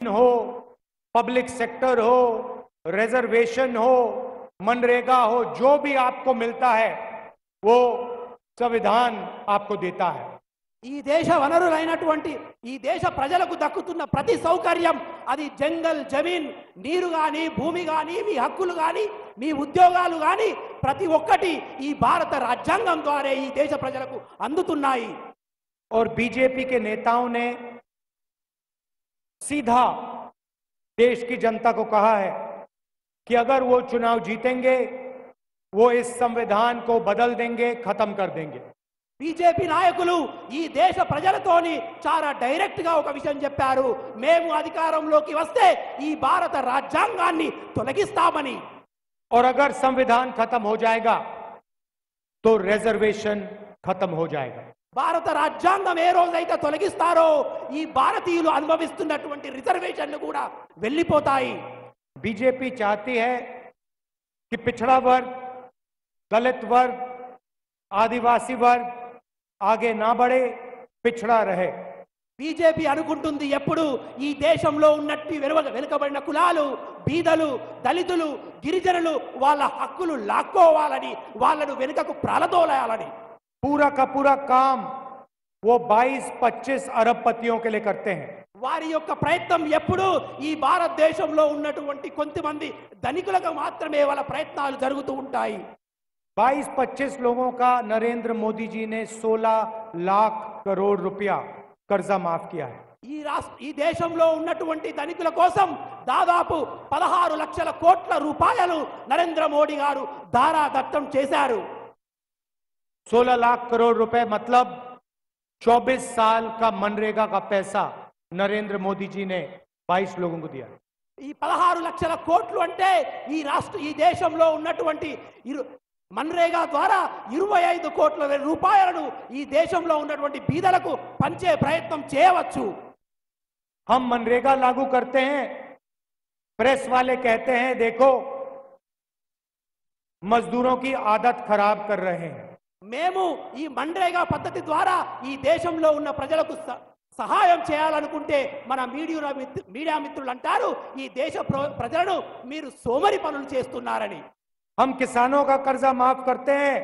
हो, public sector हो, reservation हो, मनरेगा हो, जो भी आपको मिलता है वो संविधान आपको देता है। ఈ దేశ వనరులైనటువంటి ఈ దేశ ప్రజలకు దక్కుతున్న ప్రతి సౌకర్యం అది జంగల్ జమీన్ నీరు గాని భూమి గాని మీ హక్కులు గాని మీ ఉద్యోగాలు గాని ప్రతి ఒక్కటి ఈ భారత రాజ్యాంగం ద్వారా ఈ దేశ ప్రజలకు అందుతున్నాయి। और बीजेपी के नेताओं ने सीधा देश की जनता को कहा है कि अगर वो चुनाव जीतेंगे वो इस संविधान को बदल देंगे, खत्म कर देंगे। బీజేపీ నాయకులు ఈ దేశ ప్రజలతోని చాలా డైరెక్ట్ గా ఒక విషయం చెప్పారు, మేము అధికారంలోకి వస్తే ఈ భారత రాజ్యాంగాన్ని తొలగిస్తామని। और अगर संविधान खत्म हो जाएगा तो रिजर्वेशन खत्म हो जाएगा। భారత రాజ్యాంగం ఏ రోజైతే తొలగిస్తారో ఈ భారతీయులు అనుభవిస్తున్నటువంటి రిజర్వేషన్లు కూడా వెళ్ళిపోతాయి। बीजेपी चाहती है कि पिछड़ा वर्ग, दलित वर्ग, आदिवासी वर्ग आगे ना बढ़े, पिछड़ा रहे। బీజేపీ అనుకుంటుంది ఎప్పుడు ఈ దేశంలో ఉన్నట్టు వెనుకబడిన కులాలు, బీదలు, దళితులు, గిరిజనులు వాళ్ళ హక్కులు లాక్కోవాలని, వాళ్ళను వెనుకకు ప్రాలదోలాలని। पूरा का पूरा काम वो 22-25 अरबपतियों के लिए करते हैं। వారి యొక్క ప్రయత్నం ఎప్పుడు ఈ భారతదేశంలో ఉన్నటువంటి కొంతమంది ధనికులకు మాత్రమే వాళ్ళ ప్రయత్నాలు జరుగుతూ ఉంటాయి। 22-25 लोगों का नरेंद्र मोदी जी ने 16 लाख करोड़ रुपया कर्जा माफ किया है। ఈ దేశంలో ఉన్నటువంటి ధనికుల కోసం దాదాపు 16 లక్షల కోట్ల రూపాయలు నరేంద్ర మోడీ గారు దారాదత్తం చేశారు। 16 लाख करोड़ रुपए मतलब 24 साल का मनरेगा का पैसा नरेंद्र मोदी जी ने 22 लोगों को दिया। ఈ 16 లక్షల కోట్లు అంటే ఈ దేశంలో ఉన్నటువంటి మన్రేగా ద్వారా 25 కోట్ల రూపాయలను ఈ దేశంలో ఉన్నటువంటి బీదలకు పంచే ప్రయత్నం చేయవచ్చు। हम मनरेगा लागू करते हैं, प्रेस वाले कहते हैं देखो मजदूरों की आदत खराब कर रहे हैं। మేము ఈ మన్రేగా పద్ధతి ద్వారా ఈ దేశంలో ఉన్న ప్రజలకు సహాయం చేయాలనుకుంటే మన మీడియా మిత్రులు అంటారు ఈ దేశ ప్రజలను మీరు సోమరి పనులు చేస్తున్నారని। हम किसानों का कर्जा माफ करते हैं,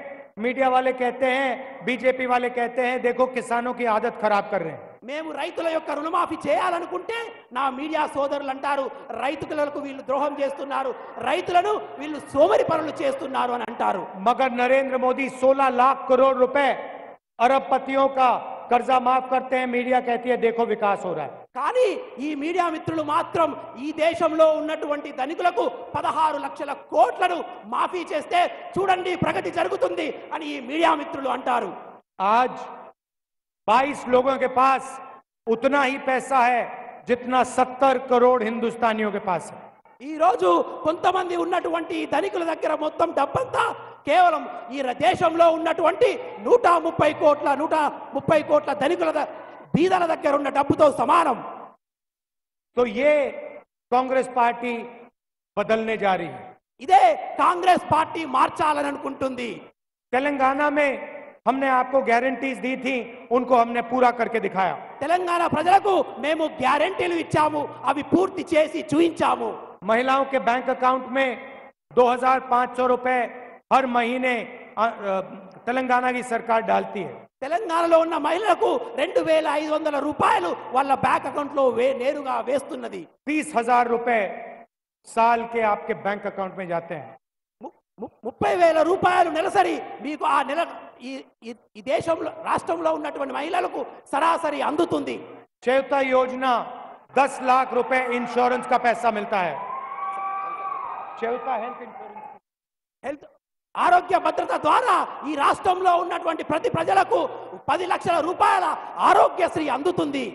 मीडिया वाले कहते हैं, बीजेपी वाले कहते हैं देखो किसानों की आदत खराब कर रहे हैं। మేము రైతుల యొక్క రుణమాఫీ చేయాలనుకుంటే నా మీడియా సోదరులు అంటారు రైతులకు వీళ్ళు ద్రోహం చేస్తున్నారు, రైతులను వీళ్ళు సోమరి పనులు చేస్తున్నారు అని అంటారు। मगर नरेंद्र मोदी 16 लाख करोड़ रुपए अरबपतियों का कर्जा माफ करते हैं, मीडिया कहती है देखो विकास हो रहा है। కానీ ఈ మీడియా మిత్రులు మాత్రం ఈ దేశంలో ఉన్నటువంటి ధనికులకు 16 లక్షల కోట్లను మాఫీ చేస్తే చూడండి ప్రగతి జరుగుతుంది అని ఈ మీడియా మిత్రులు అంటారు। आज 22 लोगों के पास उतना ही पैसा है जितना 70 करोड़ हिंदुस्तानियों के पास है। ఈ రోజు కొంతమంది ఉన్నటువంటి ధనికుల దగ్గర మొత్తం డబ్బంతా కేవలం ఈ దేశంలో ఉన్నటువంటి 130 కోట్ల ధనికుల బీదల దగ్గర ఉన్న డబ్బుతో సమానం। तो ये कांग्रेस पार्टी बदलने जा रही है। ఇదే కాంగ్రెస్ పార్టీ మార్చాలని అనుకుంటుంది। तेलंगाना में हमने आपको गारंटीज दी थी, उनको हमने पूरा करके दिखाया। తెలంగాణ ప్రజలకు మేము గ్యారెంటీలు ఇచ్చాము, అవి పూర్తి చేసి చూయించాము। महिलाओं के बैंक अकाउंट में 2500 रुपए हर महीने तेलंगाना की सरकार डालती है। తెలంగాణలో ఉన్న మహిళలకు 2500 రూపాయలు వాళ్ళ బ్యాంక్ అకౌంట్ లో నేరుగా వేస్తున్నది। 30,000 रुपए साल के आपके बैंक अकाउंट में जाते हैं। 30,000 రూపాయలు నెలసరి మీకు ఆ నెల ఈ దేశంలో రాష్ట్రంలో ఉన్నటువంటి మహిళలకు సరాసరి అందుతుంది। चयता योजना 10 लाख रुपए इंश्योरेंस का पैसा मिलता है। चयता हेल्थ इंश्योरेंस ఆరోగ్య భద్రత ద్వారా ఈ రాష్ట్రంలో ఉన్నటువంటి ప్రతి ప్రజలకు 10 లక్షల రూపాయల ఆరోగ్యశ్రీ అందుతుంది।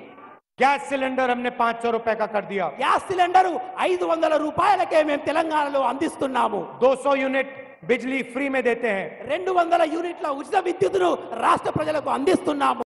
गैस सिलेंडर हमने 500 रुपए का कर दिया। గ్యాస్ సిలిండర్ 500 రూపాయలకే మేము తెలంగాణలో అందిస్తున్నాము। 200 यूनिट बिजली फ्री में देते हैं। 200 యూనిట్ల ఉచిత విద్యుత్తును రాష్ట్ర ప్రజలకు అందిస్తున్నాము।